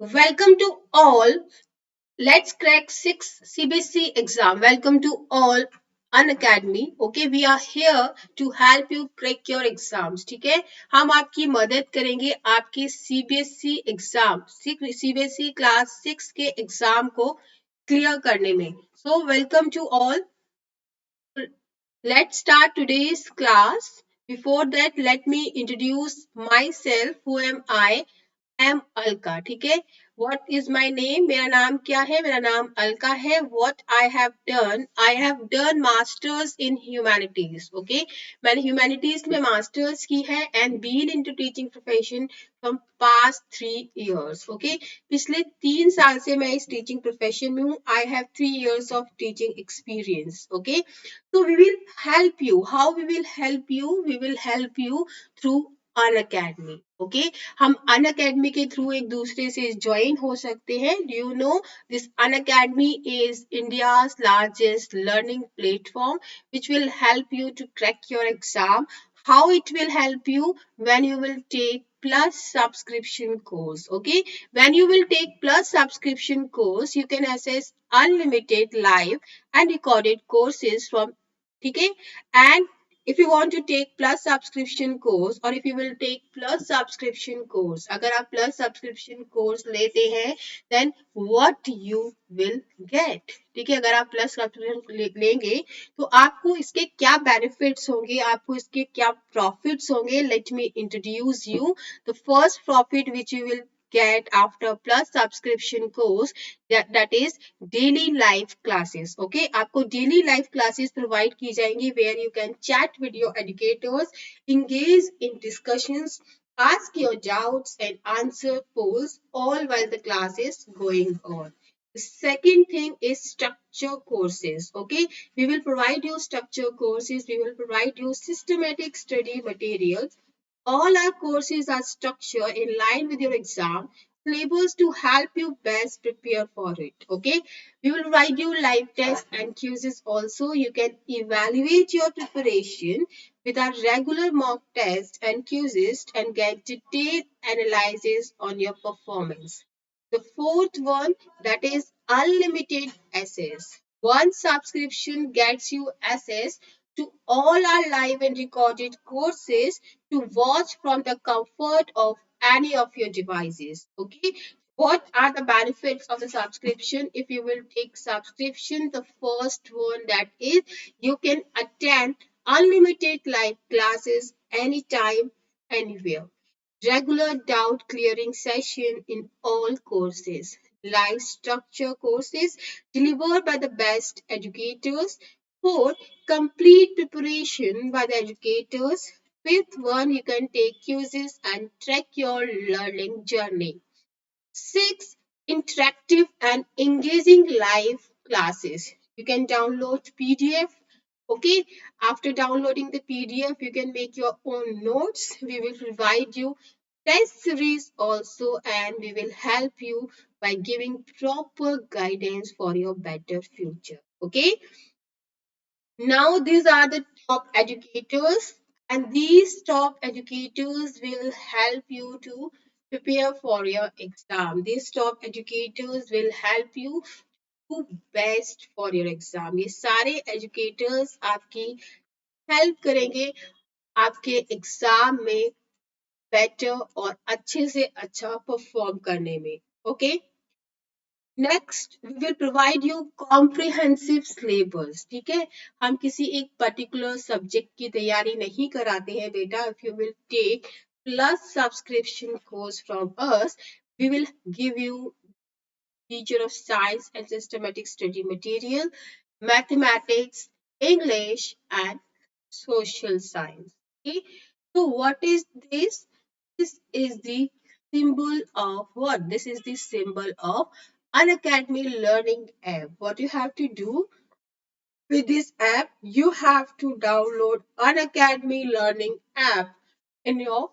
Welcome to all. Let's crack 6 CBSE exam. Welcome to all Unacademy. Okay, we are here to help you crack your exams. ठीक है, हम आपकी मदद करेंगे आपके CBSE एग्जाम CBSE क्लास 6 के exam को क्लियर करने में. So welcome to all. Let's start today's class. Before that, let me introduce myself. Who am I? Am Alka. ठीक है, वॉट इज माई नेम, मेरा नाम क्या है, मेरा नाम अलका है. What I have done masters in humanities. Okay, मैंने ह्यूमैनिटीज में मास्टर्स की है and been into teaching profession from past 3 years. Okay, पिछले 3 साल से मैं इस टीचिंग प्रोफेशन में हूँ. I have 3 years of teaching experience. Okay, so we will help you. How we will help you? We will help you through Unacademy. Okay, हम Unacademy के through एक दूसरे से ज्वाइन हो सकते हैं. Do you know this Unacademy is India's largest learning platform which will help you to crack your exam. How it will help you? When you will take plus subscription course. Okay, when you will take plus subscription course, you can access unlimited live and recorded courses from. Okay, and if you want to take plus subscription course or if you will take plus subscription course, अगर आप plus subscription course लेते हैं then what you will get. ठीक है, अगर आप plus subscription लेंगे तो आपको इसके क्या benefits होंगे, आपको इसके क्या profits होंगे. Let me introduce you the first profit which you will get after plus subscription course, that is daily live classes. Okay, आपको daily live classes provide की जाएंगी where you can chat with your educators, engage in discussions, ask your doubts and answer polls all while the class is going on. The second thing is structure courses. Okay, we will provide you structure courses, we will provide you systematic study materials. All our courses are structured in line with your exam syllabus to help you best prepare for it. Okay, we will provide you live tests and quizzes also. You can evaluate your preparation with our regular mock tests and quizzes and get detailed analysis on your performance. The fourth one, that is unlimited access. One subscription gets you access to all our live and recorded courses to watch from the comfort of any of your devices. Okay, what are the benefits of the subscription? If you will take subscription, the first one, that is you can attend unlimited live classes anytime, anywhere. Regular doubt clearing session in all courses. Live structure courses delivered by the best educators. 4. Complete preparation by the educators. Fifth one, you can take quizzes and track your learning journey. 6. Interactive and engaging live classes. You can download PDF. Okay, after downloading the PDF, you can make your own notes. We will provide you test series also and we will help you by giving proper guidance for your better future. Okay, now these are the top educators and these top educators will help you to prepare for your exam. These top educators will help you to best for your exam. ये सारे educators आपकी help करेंगे आपके exam में better और अच्छे से अच्छा परफॉर्म करने में. Okay, next we will provide you comprehensive syllabus. ठीक है, हम किसी एक पर्टिकुलर सब्जेक्ट की तैयारी नहीं कराते हैं बेटा. If you will take plus subscription course from us, we will give you teacher of science and systematic study material, mathematics, English, and social science. Okay, so what is this? This is the symbol of what? This is the symbol of Unacademy Learning app. What you have to do with this app, you have to download Unacademy Learning app in your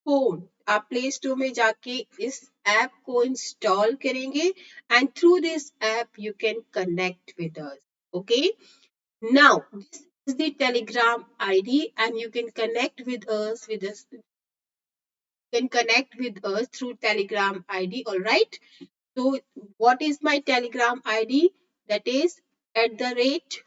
phone. आप play store में जाके इस app को install करेंगे and through this app you can connect with us. Okay, now this is the Telegram ID and you can connect with us with this can connect with us through Telegram ID. All right. So, what is my Telegram ID? That is at the rate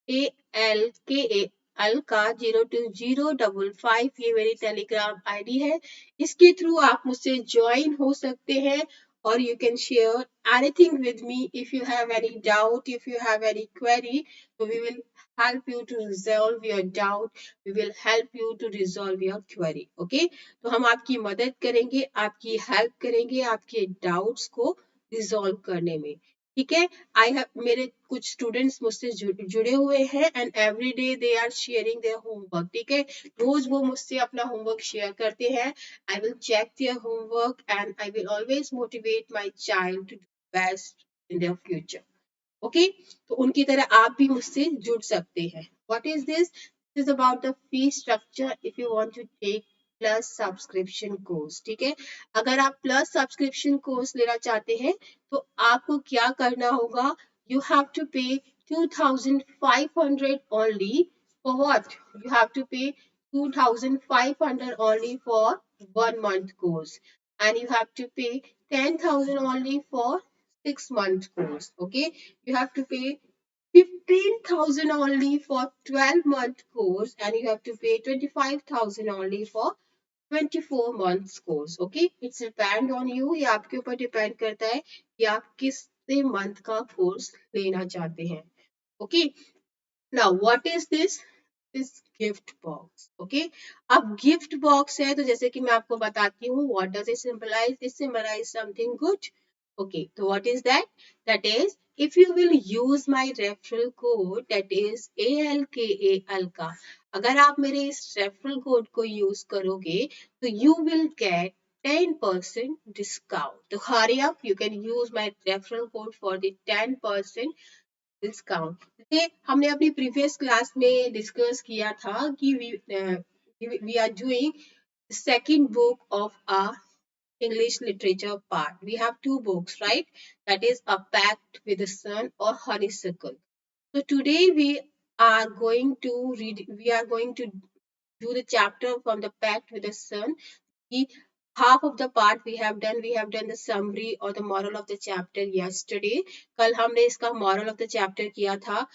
ALKA Alka 02055, ये मेरी Telegram ID है। इसके through आप मुझसे join हो सकते हैं और you can share anything with me if you have any doubt, if you have any query, so we will help you to resolve your doubt, we will help you to resolve your query. Okay, तो हम आपकी मदद करेंगे, आपकी help करेंगे आपके doubts को resolve करने में। ठीक है, आई हैव मेरे कुछ स्टूडेंट्स मुझसे जुड़े हुए हैं and every day they are sharing their homework. ठीक है, रोज वो मुझसे अपना होमवर्क शेयर करते हैं। I will check their homework and I will always motivate my child to do best in their future. Okay, तो उनकी तरह आप भी मुझसे जुड़ सकते हैं। What is this is about the fee structure if you want to take plus subscription course. ठीक है, अगर आप प्लस सब्सक्रिप्शन कोर्स लेना चाहते हैं तो आपको क्या करना होगा, यू हैव टू पे 2500 only for what, you have to pay 2500 only for 1 month course and you have to pay 10,000 only for 6 month course. Okay, you have to pay 15,000 only for 12-month course and you have to pay 25,000 only for 24 months course. Okay, it's depend on you, ये आपके ऊपर depend करता है कि आप किस month का course लेना चाहते हैं। Okay, now what is this gift box. Okay, अब गिफ्ट बॉक्स है तो जैसे कि मैं आपको बताती हूँ, what does it symbolize, it symbolize something good. Okay, तो what is that, that is if you will use my referral code that is ALKA alka, अगर आप मेरे इस रेफरल कोड को यूज करोगे तो you will get 10% discount. तो hurry up, you can use my referral code for the 10% discount. जैसे हमने अपनी प्रीवियस क्लास में डिस्कस किया था कि we are doing second book of a English literature part. We have two books, right? That is A Pact with the Sun or Honeysuckle. So today are going to we are going to do the chapter from the Pact with the Sun. Half of the part we have done the summary or the moral of the chapter yesterday. कल हमने इसका moral of the chapter किया था,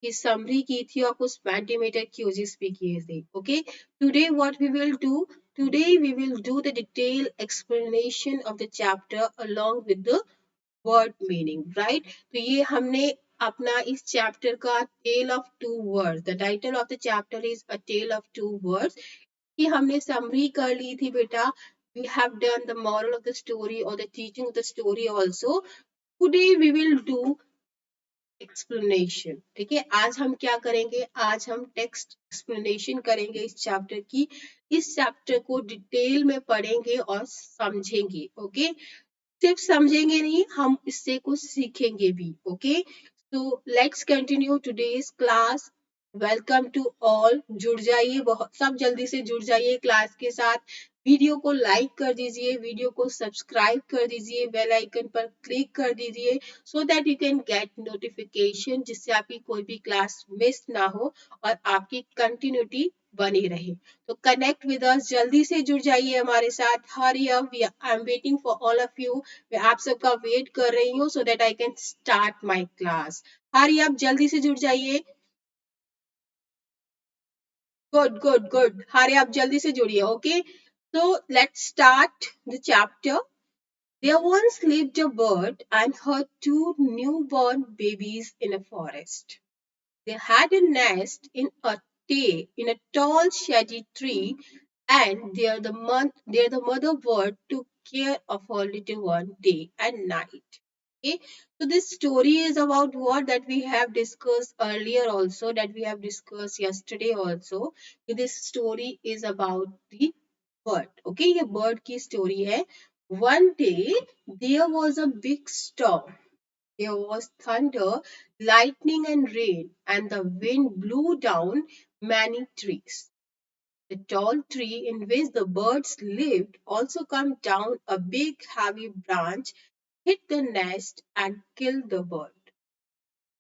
कि summary की थी और कुछ Mentimeter quizzes भी किए थे। Okay, today what we will do, today we will do the detailed explanation of the chapter along with the word meaning, right? तो ये हमने अपना इस chapter का tale of two words, the title of the chapter is A Tale of Two Words, कि हमने summary कर ली थी बेटा, we have done the moral of the story or the teaching of the story also. Today we will do explanation. ठीक है, आज हम क्या करेंगे, आज हम टेक्स्ट एक्सप्लेनेशन करेंगे इस चैप्टर की, इस चैप्टर को डिटेल में पढ़ेंगे और समझेंगे। ओके, सिर्फ समझेंगे नहीं, हम इससे कुछ सीखेंगे भी। Okay, so let's continue today's class. Welcome to all, जुड़ जाइए, बहुत सब जल्दी से जुड़ जाइए क्लास के साथ। वीडियो को लाइक कर दीजिए, वीडियो को सब्सक्राइब कर दीजिए, बेल आइकन पर क्लिक कर दीजिए so that you can get notification, जिससे आपकी कोई भी क्लास मिस ना हो और आपकी कंटिन्यूटी बनी रहे। तो कनेक्ट विद अस, जल्दी से जुड़ जाइए हमारे साथ। Hurry up, I am waiting for all of you, मैं आप सबका वेट कर रही हूँ so that I can start my class. Hurry up, जल्दी से जुड़ जाइए। गुड गुड गुड, हरी आप जल्दी से जुड़िए। Okay, so let's start the chapter. There once lived a bird and her two newborn babies in a forest. They had a nest in a tall shady tree, and there the mother bird took care of her little one day and night. Okay, so this story is about what that we have discussed earlier also, that we have discussed yesterday also. This story is about the bird. Okay, ये bird की story है. One day there was a big storm. There was thunder, lightning, and rain, and the wind blew down many trees. The tall tree in which the birds lived also came down a big heavy branch, hit the nest, and killed the bird.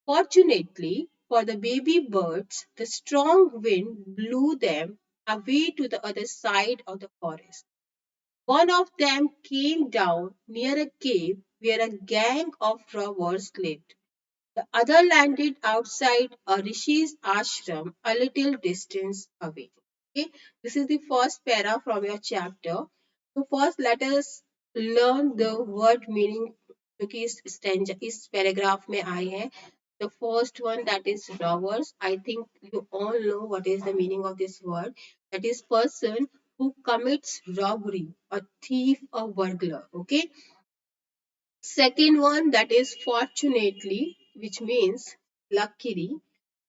Fortunately for the baby birds, the strong wind blew them away to the other side of the forest. One of them came down near a cave where a gang of robbers lived. The other landed outside a Rishi's ashram a little distance away. Okay, this is the first para from your chapter. So first let us learn the word meaning जो कि इस paragraph में आए हैं. The first one, that is robbers. I think you all know what is the meaning of this word. That is person who commits robbery, a thief, a burglar. Okay. Second one, that is fortunately, which means luckily,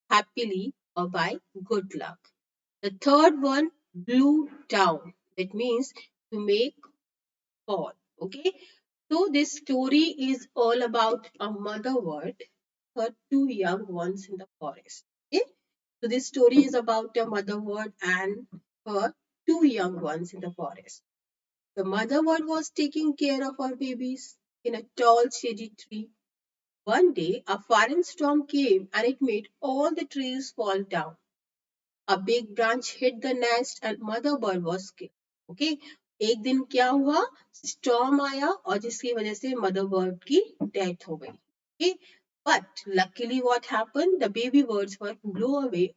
happily, or by good luck. The third one, blew down. That means to make fall. Okay. So this story is all about a mother bird, her two young ones in the forest. Okay. So this story is about a mother bird and her two young ones in the forest. The mother bird was taking care of her babies in a tall shady tree. One day, a foreign storm came and it made all the trees fall down. A big branch hit the nest and mother bird was killed. Okay, एक दिन क्या हुआ, storm आया और जिसकी वजह से mother bird की डेथ हो गई. Okay, but luckily what happened, the baby birds were blown away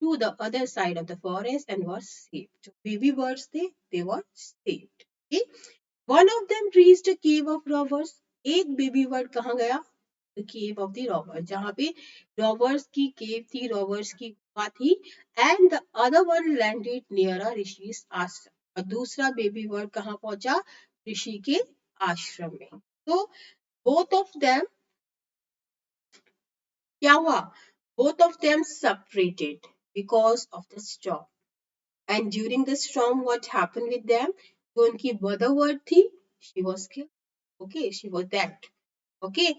to the other side of the forest and were saved. So baby birds, they were saved. Okay, one of them reached a cave of robbers. एक baby bird कहाँ गया, the cave of the robber, जहाँ पे robbers की केव थी, robbers की गुफा थी. And the other one landed near a rishi's ashram. और दूसरा बेबी बर्ड कहाँ पहुंचा, ऋषि के आश्रम में. तो बोथ ऑफ देम क्या हुआ, both of them separated because of the storm. And during the storm, what happened with them? जो उनकी mother bird थी, she was killed. Okay, she was dead. Okay,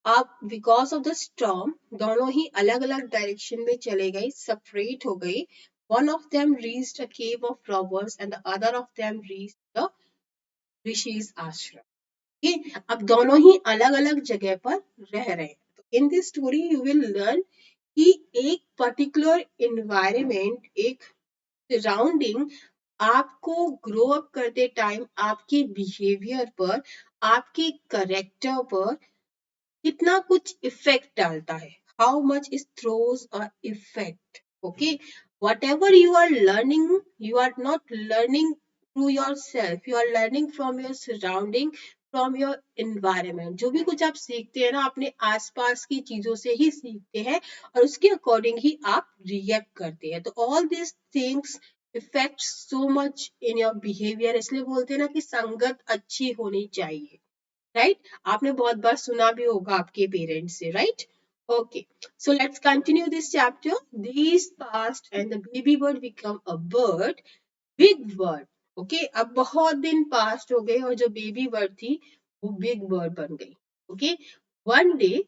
अब बिकॉज ऑफ द स्टॉर्म दोनों ही अलग अलग direction में चले गए, सेपरेट हो गए. One of them reached a cave of robbers and the other of them reached the rishi's ashram. okay, अब दोनों ही अलग अलग जगह पर रह रहे हैं. तो in this story you will learn कि एक पर्टिकुलर इन्वायरमेंट, एक सराउंडिंग आपको ग्रो अप करते टाइम आपके बिहेवियर पर, आपके करेक्टर पर कितना कुछ इफेक्ट डालता है. How much it throws a effect. Okay, whatever you are learning, you are not learning through yourself, you are learning from your surrounding, from your environment. जो भी कुछ आप सीखते हैं ना, अपने आसपास की चीजों से ही सीखते हैं और उसके अकॉर्डिंग ही आप रिएक्ट करते हैं. तो all this things effect so much in your behaviour. इसलिए बोलते हैं ना कि संगत अच्छी होनी चाहिए. राइट, आपने बहुत बार सुना भी होगा आपके पेरेंट्स से. Right, okay, so let's continue this chapter. These passed and the baby bird become a bird, big bird. Okay, अब बहुत दिन पास्ट हो गए और जो बेबी बर्ड थी वो बिग बर्ड बन गई. Okay, one day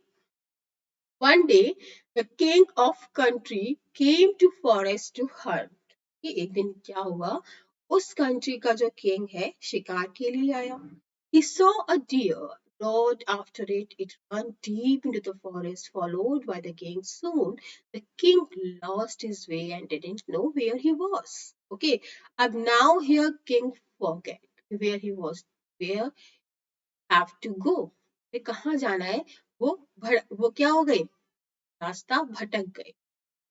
one day the king of country came to forest to hunt. कि एक दिन क्या हुआ, उस कंट्री का जो किंग है शिकार के लिए आया. He saw a deer, rode after it. It ran deep into the forest, followed by the king. Soon the king lost his way and didn't know where he was. Okay, अब now here king forget where he was, where have to go. कहाँ जाना है, वो क्या हो गए, रास्ता भटक गए.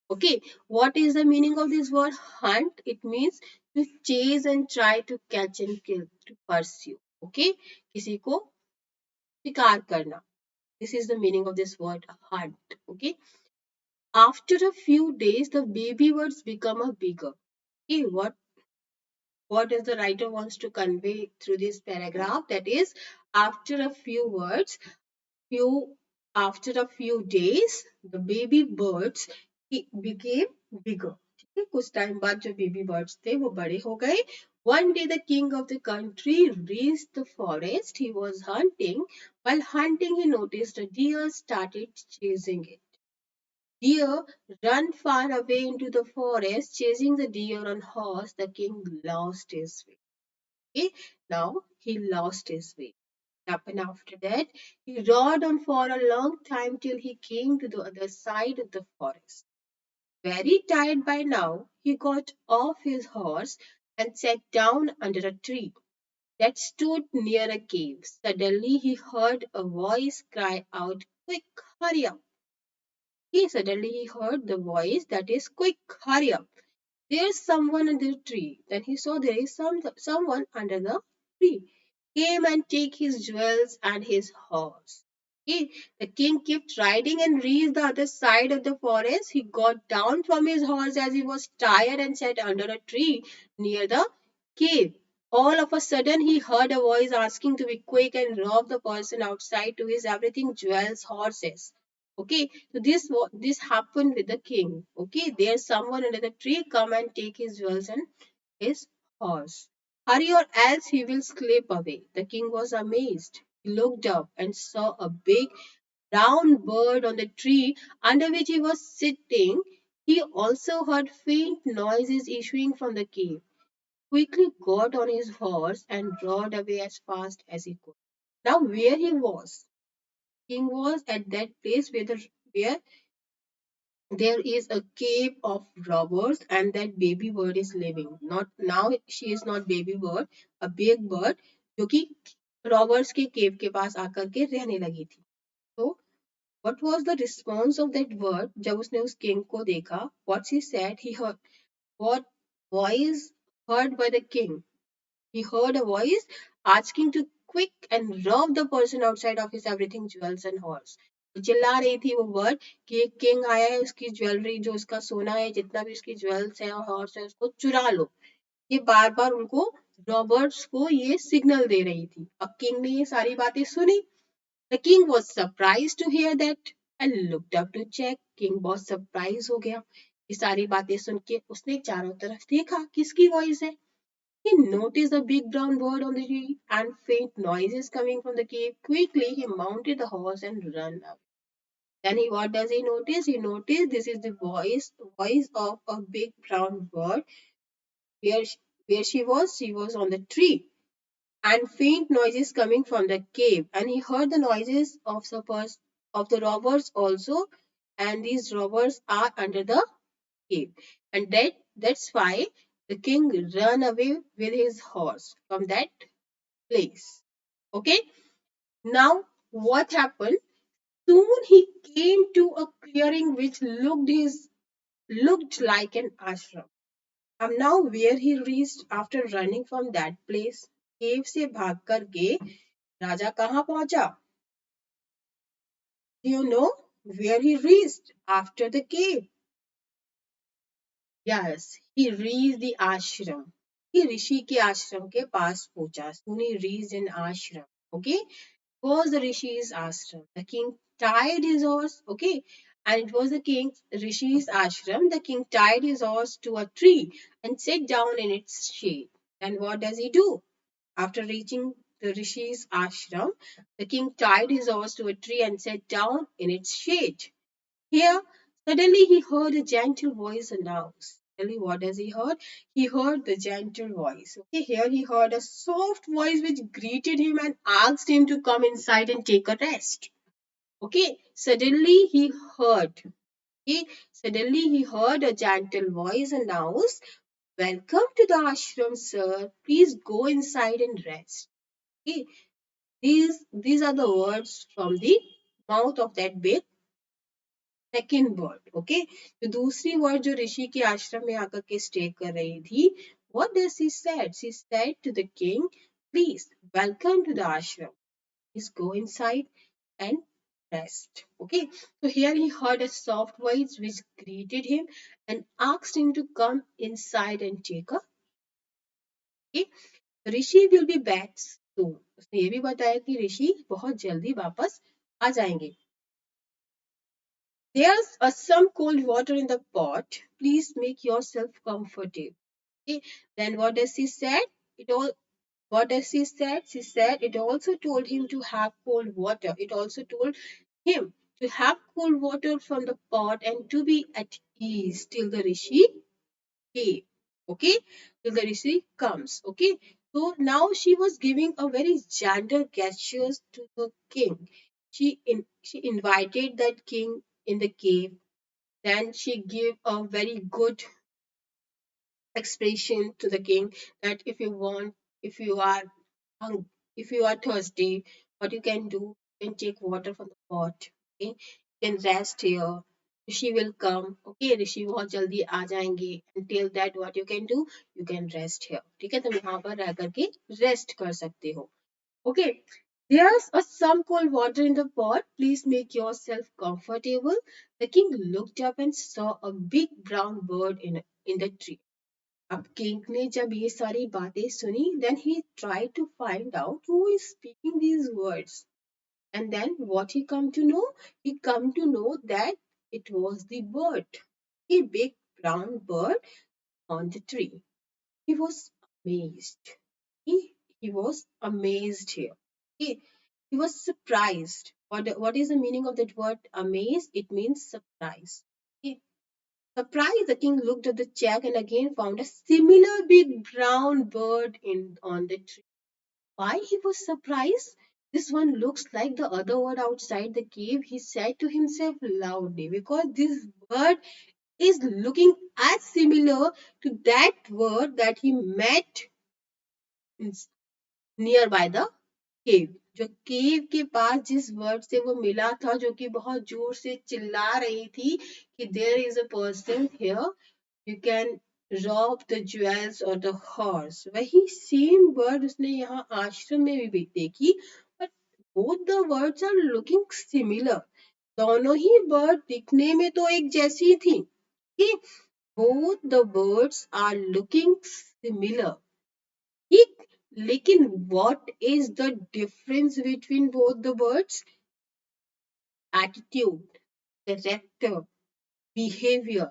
Okay, what is the meaning of this word hunt? It means to chase and try to catch and kill, to pursue. Okay, किसी को शिकार करना. This is the meaning of this word hunt. Okay, after a few days the baby birds become a bigger. Okay, what is the writer wants to convey through this paragraph? That is, after a few words, few after a few days the baby birds became bigger. ठीक है, कुछ time बाद जो baby birds थे वो बड़े हो गए. One day the king of the country reached the forest. He was hunting. While hunting he noticed a deer started chasing it. Deer ran far away into the forest. Chasing the deer on horse, the king lost his way. Okay? Now he lost his way. Happened after that, he rode on for a long time till he came to the other side of the forest. Very tired by now, he got off his horse and sat down under a tree. that stood near a cave. Suddenly he heard a voice cry out, "Quick, hurry up!" Suddenly he heard the voice that is, "Quick, hurry up! There's someone under the tree." Then he saw there is someone under the tree. Came and take his jewels and his horse. The king kept riding and reached the other side of the forest. He got down from his horse as he was tired and sat under a tree near the cave. All of a sudden, he heard a voice asking to be quick and rob the person outside to his everything, jewels, horses. Okay, so this happened with the king. Okay, there's someone under the tree. Come and take his jewels and his horse. Hurry or else he will slip away. The king was amazed. He looked up and saw a big brown bird on the tree under which he was sitting. He also heard faint noises issuing from the cave. Quickly got on his horse and rode away as fast as he could. Now where he was? King was at that place where there is a cave of robbers and that baby bird is living. Not now, she is not baby bird, a big bird जो कि robbers के केव के पास आकर के रहने लगी थी. So what was the response of that bird जब उसने उस king को देखा? What she said? He heard what voice heard by the king. He heard a voice asking to quick and rob the person outside of his everything, jewels and horse. तो चिल्ला रही थी वो वर्ड कि एक king आया है, उसकी ज्वेलरी, जो उसका सोना है, जितना भी उसकी ज्वेल्स है और हॉर्स है, उसको चुरा लो. ये बार बार उनको, रॉबर्ट्स को ये सिग्नल दे रही थी. अब किंग ने ये सारी बातें सुनी. The king was surprise to hear that and looked up to check. King बहुत सरप्राइज हो गया ये सारी बातें सुन के. उसने चारों तरफ देखा किसकी वॉइस है. He noticed a big brown bird on the tree and faint noises coming from the cave. Quickly, he mounted the horse and ran up. Then what does he notice? He noticed this is the voice of a big brown bird. Where, where she was on the tree. And faint noises coming from the cave. And he heard the noises of the robbers also. And these robbers are under the cave. And that's why the king ran away with his horse from that place. Okay. Now what happened? Soon he came to a clearing which looked like an ashram. And now where he reached after running from that place, cave से भाग करके राजा कहाँ पहुंचा? Do you know where he reached after the cave? Yes, he reached the ashram. He ऋषि के आश्रम के पास पहुंचा. Soon he reached an ashram. Okay, was the Rishi's ashram. The king tied his horse, okay, and it was the king's Rishi's ashram. The king tied his horse to a tree and sat down in its shade. And what does he do? After reaching the Rishi's ashram, the king tied his horse to a tree and sat down in its shade. Here, suddenly he heard a gentle voice announce. Suddenly, what does he heard? He heard the gentle voice. Okay, here he heard a soft voice which greeted him and asked him to come inside and take a rest. Okay, okay, suddenly he heard a gentle voice announce, "Welcome to the ashram, sir. Please go inside and rest." Okay, these are the words from the mouth of that big second word. Okay, तो दूसरी word जो ऋषि के आश्रम में आकर के stay कर रही थी, what does she said? She said to the king, "Please welcome to the ashram. Please go inside and rest." Okay, so here he heard a soft voice which greeted him and asked him to come inside and take a. Okay, Rishi will be back soon. उसने ये भी बताया कि ऋषि बहुत जल्दी वापस आ जाएंगे. There's some cold water in the pot. Please make yourself comfortable. Okay. Then what does she said? It all. What does she said? She said it also told him to have cold water. It also told him to have cold water from the pot and to be at ease till the rishi came. Okay, till the rishi comes. Okay. So now she was giving a very gentle gestures to the king. She invited that king in the cave. Then she gave a very good expression to the king that if you are if you are thirsty, what you can do, you can take water from the pot. Okay, you can rest here. Rishi will come. Okay, Rishi बहुत जल्दी आ जाएंगे. Until that, what you can do, you can rest here. ठीक है, तुम यहाँ पर रह करके rest कर सकते हो. Okay, there's some cold water in the pot. Please make yourself comfortable. The king looked up and saw a big brown bird in the tree. अब किंग ने जब ये सारी बातें सुनी, then he tried to find out who is speaking these words. And then what he come to know? He come to know that it was the bird, a big brown bird on the tree. He was amazed. He was amazed here. He was surprised. What is the meaning of that word amazed? It means surprise. Okay. Surprised, the king looked at the check and again found a similar big brown bird on the tree. Why he was surprised? This one looks like the other bird outside the cave, he said to himself loudly, because this bird is looking as similar to that bird that he met nearby the cave. जो केव के पास जिस word से वो मिला था, जो कि बहुत जोर से चिल्ला रही थी कि there is a person here, you can rob the jewels और द हॉर्स, वही सेम वर्ड उसने यहाँ आश्रम में भी देखी. But both the words are looking similar. दोनों ही बर्ड दिखने में तो एक जैसी थी कि both the birds are looking similar. लेकिन what is the difference between both the birds? Attitude, character, behavior.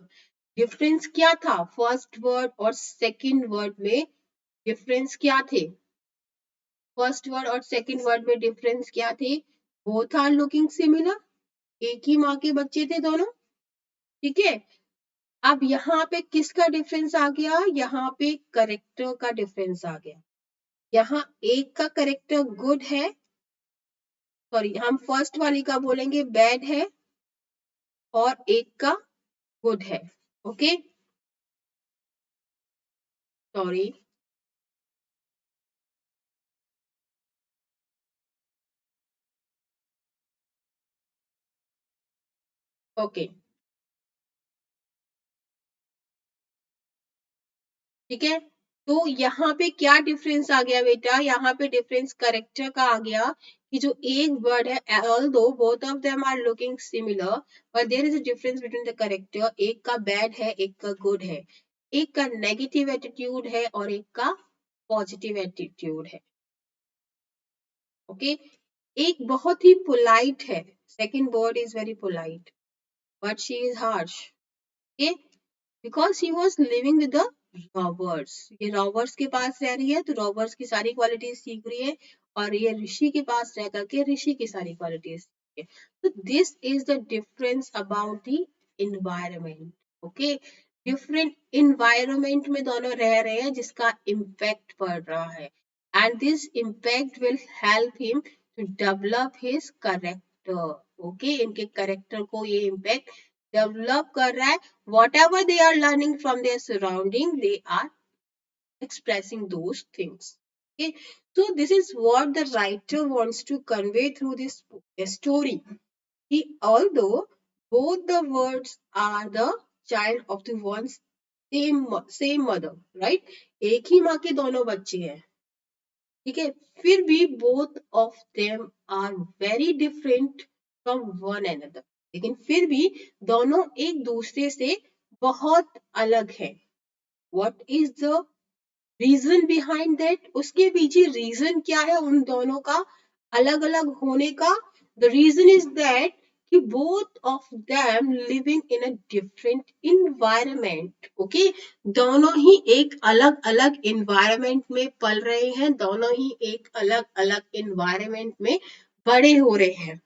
Difference क्या था फर्स्ट वर्ड और सेकंड वर्ड में? डिफरेंस क्या थे? फर्स्ट वर्ड और सेकंड वर्ड में डिफरेंस क्या थे? Both are looking similar. एक ही माँ के बच्चे थे दोनों. ठीक है, अब यहाँ पे किसका डिफरेंस आ गया? यहाँ पे करेक्टर का डिफरेंस आ गया. यहाँ एक का करेक्टर गुड है, सॉरी हम फर्स्ट वाली का बोलेंगे बैड है, और एक का गुड है. Okay, sorry. ओके, ठीक है. तो यहाँ पे क्या डिफरेंस आ गया बेटा? यहाँ पे डिफरेंस करेक्टर का आ गया कि जो एक वर्ड है, although both of them are looking similar, but there is a difference between the character. एक का बैड है, एक का गुड है. एक का नेगेटिव एटीट्यूड है और एक का पॉजिटिव एटीट्यूड है. ओके, एक बहुत ही पोलाइट है, second bird is very polite, but she is harsh. Okay, because he was living with the robbers. ये रॉबर्स के पास रह रही है तो रॉबर्स की सारी क्वालिटीज सीख रही है, और ये ऋषि के पास रह करके ऋषि की सारी क्वालिटीज सीख रही है. तो this is the difference about the environment. Okay, different environment में दोनों रह रहे हैं जिसका इम्पैक्ट पड़ रहा है, and this impact will help him to develop his character. Okay, इनके करेक्टर को ये इम्पैक्ट डेवलप कर रहा है. Whatever they are learning from their surrounding, they are expressing those things. Okay, so this is what the writer wants to convey through this story. Although both the words are the child of the one same mother, right? एक ही माँ के दोनों बच्चे हैं. ठीक है, फिर भी both of them are very different from one another. लेकिन फिर भी दोनों एक दूसरे से बहुत अलग है. What is the reason behind that? उसके पीछे रीजन क्या है उन दोनों का अलग अलग होने का? The reason is that कि both of them living in a different environment. Okay, दोनों ही एक अलग अलग environment में पल रहे हैं, दोनों ही एक अलग अलग environment में बड़े हो रहे हैं.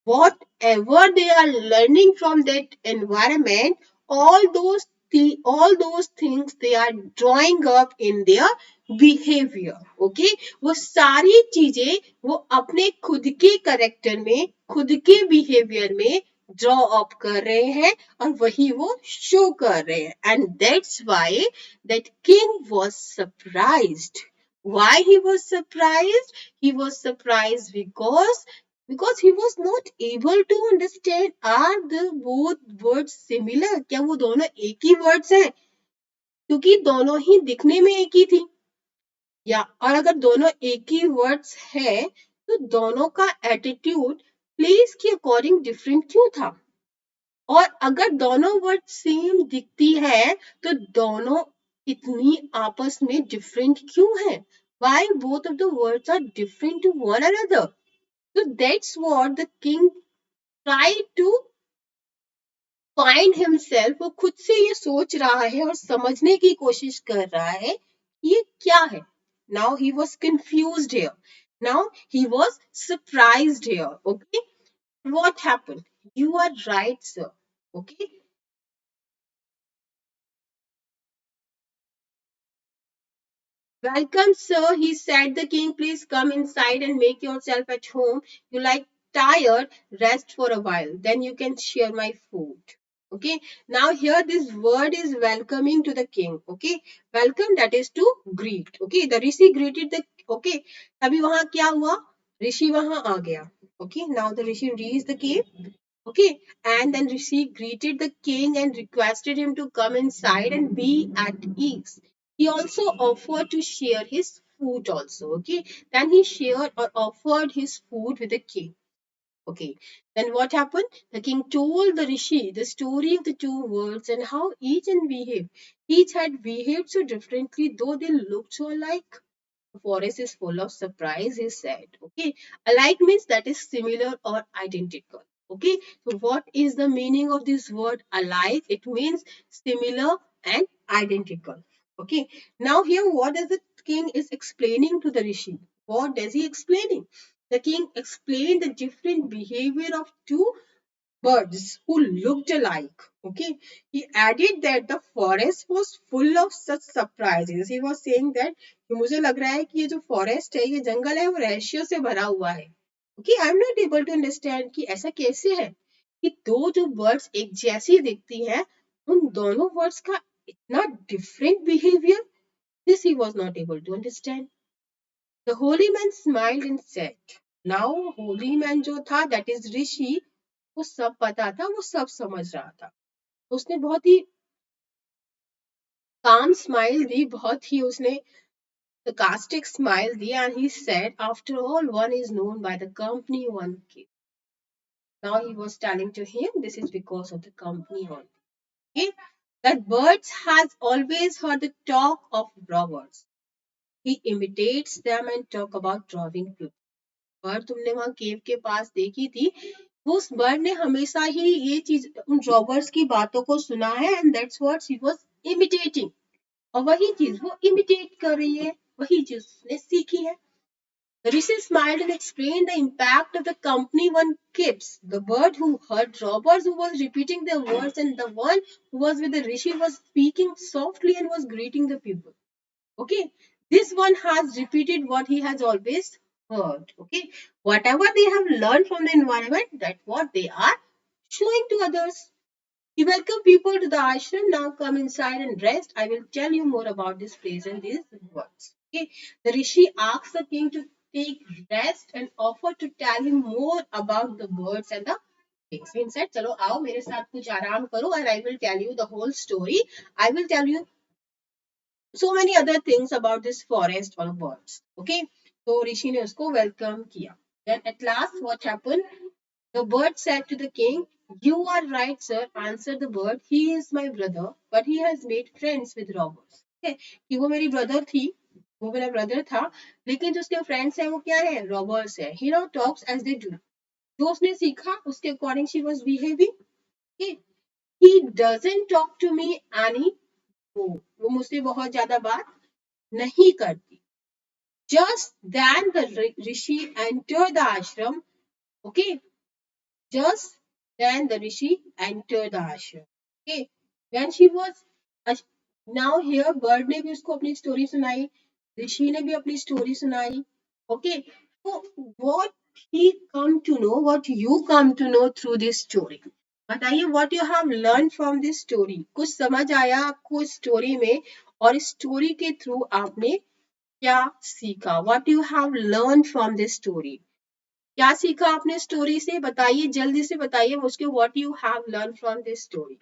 Whatever they are learning from that environment, all those things they are drawing up in their behavior. Okay, वो सारी चीजें वो अपने खुद के करेक्टर में, खुद के बिहेवियर में ड्रॉ अप कर रहे हैं और वही वो शो कर रहे हैं. And that's why that king was surprised. Why he was surprised? He was surprised because he was not able to understand, are the both words similar? क्या वो दोनों एक ही words हैं? क्योंकि दोनों ही दिखने में एक ही थी। या और अगर दोनों एक ही वर्ड्स है तो दोनों का एटीट्यूड प्लेस के अकॉर्डिंग डिफरेंट क्यों था? और अगर दोनों वर्ड सेम दिखती है तो दोनों इतनी आपस में डिफरेंट क्यों है? Why both of the words are different to one another? So that's what the king tried to find himself. वो खुद से ये सोच रहा है और समझने की कोशिश कर रहा है कि ये क्या है. Now he was confused here. Now he was surprised here. Okay, what happened? You are right, sir. Okay. Welcome, sir, he said. The king, please come inside and make yourself at home. You like tired, rest for a while. Then you can share my food. Okay. Now here this word is welcoming to the king. Okay. Welcome, that is to greet. Okay. The rishi greeted the. Okay. अभी वहां क्या हुआ? ऋषि वहां आ गया. Okay. Now the rishi reached the cave. Okay, and then Rishi greeted the king and requested him to come inside and be at ease. He also offered to share his food also. Okay, then he shared or offered his food with the king. Okay, then what happened? The king told the Rishi the story of the two worlds and how each and behaved. Each had behaved so differently, though they looked so alike. The forest is full of surprise, he said. Okay, alike means that is similar or identical. Okay, so what is the meaning of this word alike? It means similar and identical. Okay, now here what does the king is explaining to the rishi? What does he explaining? The king explained the different behavior of two birds who looked alike. Okay, he added that the forest was full of such surprises. He was saying that कि मुझे लग रहा है कि ये जो forest है, ये जंगल है, वो रहस्यों से भरा हुआ है. Okay, I am not able to understand कि ऐसा कैसे है कि दो जो बर्ड्स एक जैसी दिखती हैं, उन दोनों बर्ड्स का इतना different behaviour. This he was not able to understand. The holy man smiled and said. Now holy man जो था, दैट इज ऋषि, वो सब पता था, वो सब समझ रहा था. उसने बहुत ही काम स्माइल दी, बहुत ही उसने sarcastic smile the, and he said, after all, one is known by the company one keeps. Now he was telling to him, this is because of the company one. Okay? That birds has always heard the talk of robbers. He imitates them and talk about robbing people. Bird तुमने वहां केव के पास देखी थी, वो उस bird ने हमेशा ही ये चीज उन रॉबर्स की बातों को सुना है, and that's what she was imitating. और वही चीज वो इमिटेट कर रही है, वही चीज उसने सीखी है. The rishi smiled and explained the impact of the company one keeps. The bird who heard robbers who was repeating their words, and the one who was with the rishi was speaking softly and was greeting the people. Okay, this one has repeated what he has always heard. Okay, whatever they have learned from the environment, that's what they are showing to others. He welcomed people to the ashram. Now come inside and rest. I will tell you more about this place and these words. Okay, the rishi asked the king to take rest and offered to tell him more about the birds and the pigs. He said, "चलो आओ मेरे साथ कुछ आराम करो, and I will tell you the whole story. I will tell you so many other things about this forest or birds." Okay, so Rishi ने उसको welcome किया. Then at last what happened? The bird said to the king, "You are right, sir," answered the bird. "He is my brother, but he has made friends with robbers." Okay, कि वो मेरी brother थी, वो मेरा brother था, लेकिन जो उसके friends हैं वो क्या है? Robbers है. He now talks as they do. जो उसने सीखा उसके according she was behaving. Okay, he doesn't talk to me any. वो मुझसे बहुत ज्यादा बात नहीं करती. Just then the rishi entered the ashram. Okay, just then the rishi entered the ashram. Okay, when she was now here bird ने भी उसको अपनी story सुनाई, ऋषि ने भी अपनी story सुनाई. Okay, so what he come to know, what you come to know through this story. बताइए what you have learned from this story. कुछ समझ आया आपको इस story में, और इस story के through आपने क्या सीखा? What you have learned from this story? क्या सीखा आपने स्टोरी से? बताइए, जल्दी से बताइए मुझको, what you have learned from this story.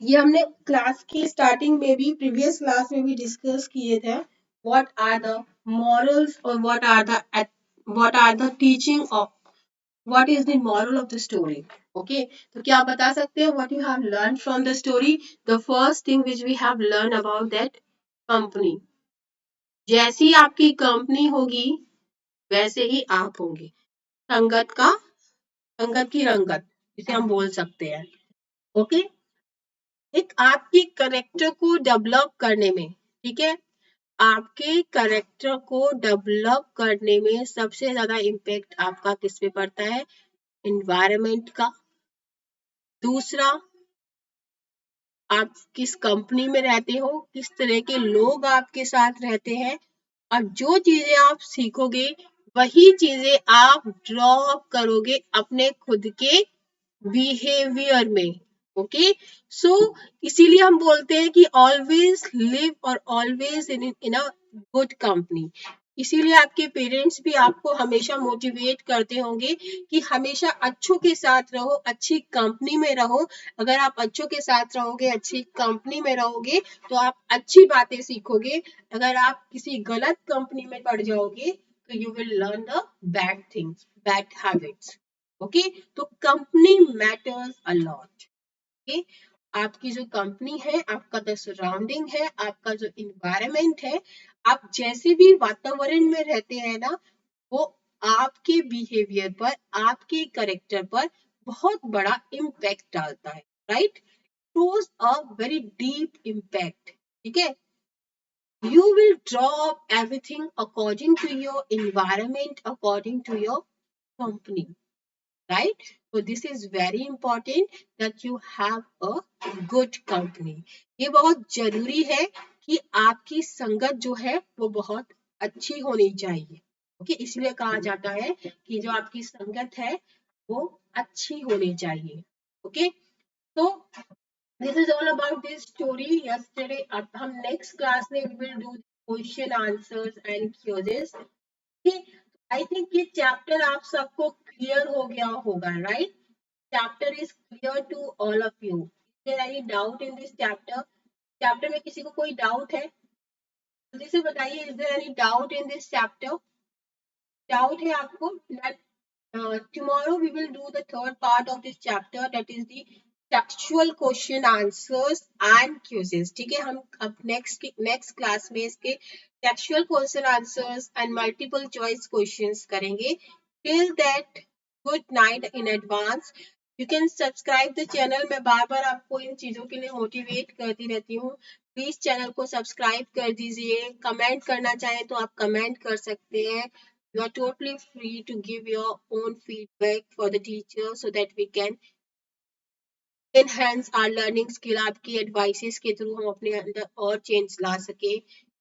ये हमने क्लास की स्टार्टिंग में भी, प्रीवियस क्लास में भी डिस्कस किए थे. What are the morals or what are the teaching of, what is the moral of the story? Okay, तो क्या आप बता सकते हैं what you have learned from the story? The first thing which we have learned about that company. जैसी आपकी company होगी वैसे ही आप होंगे. संगत की रंगत जिसे हम बोल सकते हैं. ओके, एक आपकी करेक्टर को डेवलप करने में, ठीक है, आपके करेक्टर को डेवलप करने में सबसे ज्यादा इम्पैक्ट आपका किस पे पड़ता है? एनवायरनमेंट का. दूसरा, आप किस कंपनी में रहते हो, किस तरह के लोग आपके साथ रहते हैं, और जो चीजें आप सीखोगे वही चीजें आप ड्रॉ करोगे अपने खुद के बिहेवियर में. ओके, सो इसीलिए हम बोलते हैं कि ऑलवेज लिव और always in a good company. इसीलिए आपके पेरेंट्स भी आपको हमेशा मोटिवेट करते होंगे कि हमेशा अच्छों के साथ रहो, अच्छी कंपनी में रहो. अगर आप अच्छों के साथ रहोगे, अच्छी कंपनी में रहोगे, तो आप अच्छी बातें सीखोगे. अगर आप किसी गलत कंपनी में पड़ जाओगे तो you will learn the bad things, bad habits. Okay, तो company matters a lot. Okay, आपकी जो कंपनी है, आपका जो सराउंडिंग है, आपका जो इन्वायरमेंट है, आप जैसे भी वातावरण में रहते हैं ना, वो आपके बिहेवियर पर, आपके करेक्टर पर बहुत बड़ा इम्पैक्ट डालता है. Right, shows a very deep impact. ठीक है, you will draw up everything according to your environment, according to your company. Right, so this is very important that you have a good company. ये बहुत जरूरी है कि आपकी संगत जो है वो बहुत अच्छी होनी चाहिए. ओके, इसलिए कहा जाता है कि जो आपकी संगत है वो अच्छी होनी चाहिए. ओके, तो this is all about this story. Yesterday, अब हम next class में we will do question answers and quizzes. Okay, I think ये चैप्टर आप सबको क्लियर हो गया होगा. Right, chapter is clear to all of you. Is there any doubt in this chapter? Chapter में किसी को कोई डाउट है? जल्दी से बताइए, is there any doubt in this chapter? Doubt है आपको? Tomorrow we will do the third part of this chapter, that is the textual question answers and quizzes. ठीक है, हम अब नेक्स्ट क्लास में इसके textual question answers and multiple choice questions करेंगे. Till that, good night in advance. You can subscribe the channel. मैं बार बार आपको इन चीजों के लिए मोटिवेट करती रहती हूँ. प्लीज चैनल को सब्सक्राइब कर दीजिए. कमेंट करना चाहें तो आप कमेंट कर सकते हैं. You are totally free to give your own feedback for the teacher so that we can enhance our learning skill. आपकी advices के थ्रू हम अपने अंदर और change ला सके.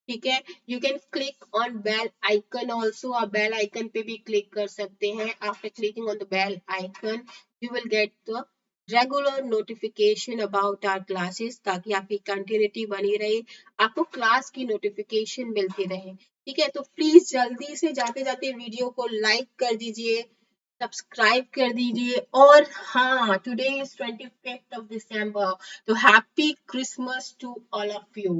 ठीक है, you can click on bell icon also. आप bell icon पे भी click कर सकते हैं. After clicking on the bell icon, you will get the regular notification about our classes, ताकि आपकी कंटिन्यूटी बनी रहे, आपको क्लास की नोटिफिकेशन मिलती रहे. ठीक है, तो प्लीज जल्दी से जाते जाते वीडियो को लाइक कर दीजिए, सब्सक्राइब कर दीजिए. और हाँ, today is 25th of December, तो happy Christmas to all of you.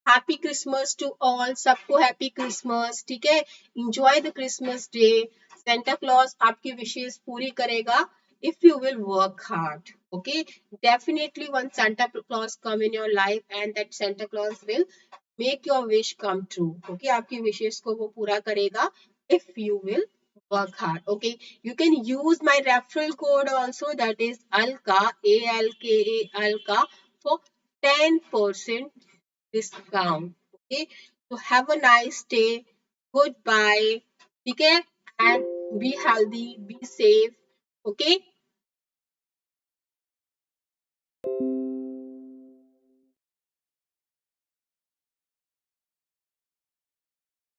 Happy Christmas to all, सबको हैप्पी क्रिसमस. ठीक है, enjoy the Christmas day. Santa Claus आपकी विशेष पूरी करेगा if you will work hard. Okay, definitely one Santa Claus come in your life and that Santa Claus will make your wish come true. Okay, आपकी wishes को वो पूरा करेगा if you will work hard. Okay, you can use my referral code also, that is ALKA, ALKA, ALKA, for 10% discount. Okay, so have a nice day. Goodbye. Okay, and be healthy, be safe. Okay.